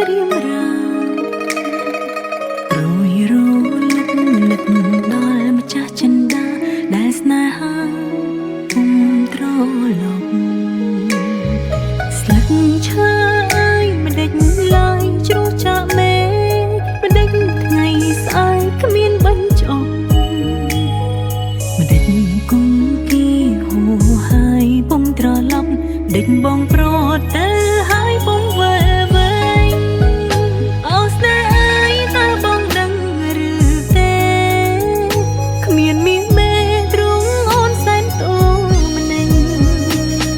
រៀមរារយរលឹកនឹកដល់ម្ចាស់ចិន្តាដែលស្នេហាពុំត្រឡប់ស្លឹកឈើអើយមិនដេចឡើយជ្រុះចាក់មេមិនដេចថ្ងៃស្អែកគ្មានបញ្ចប់មិនដេចគង់គីហូរហើយពុំត្រឡប់ដេចបងប្រត់ទៅហើយពុំវិលវិញអូស្នេហ៍អើយតើបងដឹងឬទេគ្មានមានមេទ្រង់អូនសែនតូម្នេញ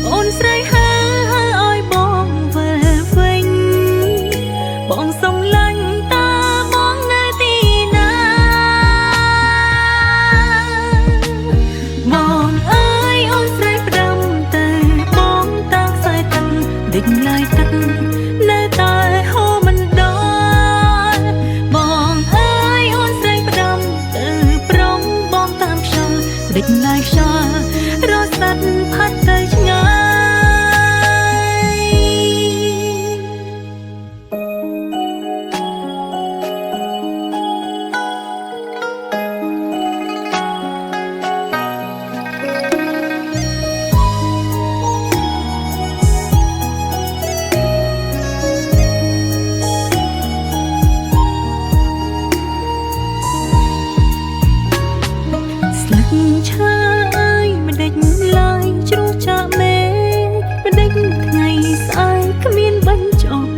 អូនស្រីហើឲ្យបងវិលវិញបងសុំឡាញ់តើបងនៅទីណាបងអើយអូនស្រីផ្ដាំទៅបងតាខ្សែទឹកដេញឡាយទឹកនៅតែហូរមិនដល់បងអើយអូនស្រីផ្ដាំទៅប្រុងបងតាមខ្យល់ដេញឡាយខ្យល់រត់ស្ដាត់ផាត់ទៅឆ្ងាយស្លឹកឈើអើយមិនដេចឡើយជ្រុះចាក់មេមិនដេចថ្ងៃស្អែកគ្មានបញ្ចប់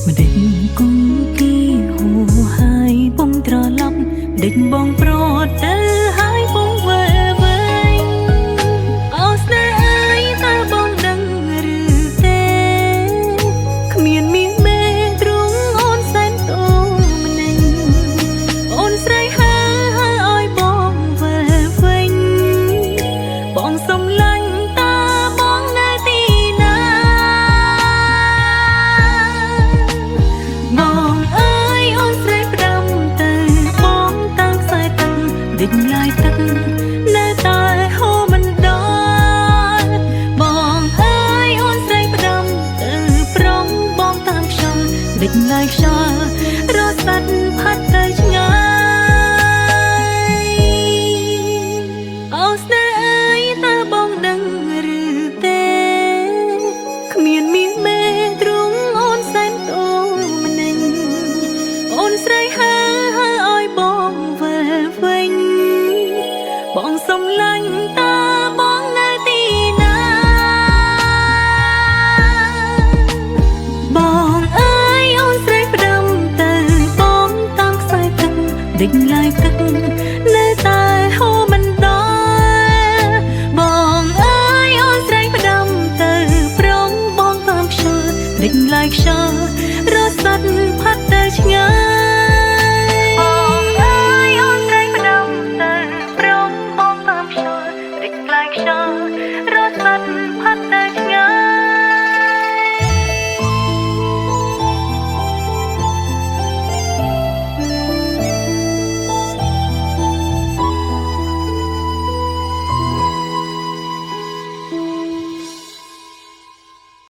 មិនដេចគង់គីហូរហើយពុំត្រឡប់ដេចបងប្រត់ទៅហើយពុំវិលវិញអូស្នេហ៍អើយតើបងដឹងឬទេគ្មានមានមេទ្រង់អូនសែនតូម្នេញអូនស្រីហើឲ្យបងវិលវិញបងសុំឡាញ់តើបងនៅទីណាបងអើយអូនស្រីផ្ដាំទៅបងតាំងខ្សែទឹកដេញឡាយទឹកនៅតែហូរមិនដល់បងអើយអូនស្រីផ្ដាំទៅប្រុងបងតាមខ្យល់ដេញឡាយខ្យល់រត់ស្ដាត់ផាត់ទៅឆ្ងាយអូស្នេហ៍អើយតើបងដឹងឬទេគ្មានមានមេទ្រង់អូនសែនតូម្នេញអូនស្រីហើឲ្យបងវិលវិញបងសុំឡាញ់តើបងនៅទីណាបងអើយអូនស្រីផ្ដាំទៅបងតាមខ្សែទឹកដេញឡាយ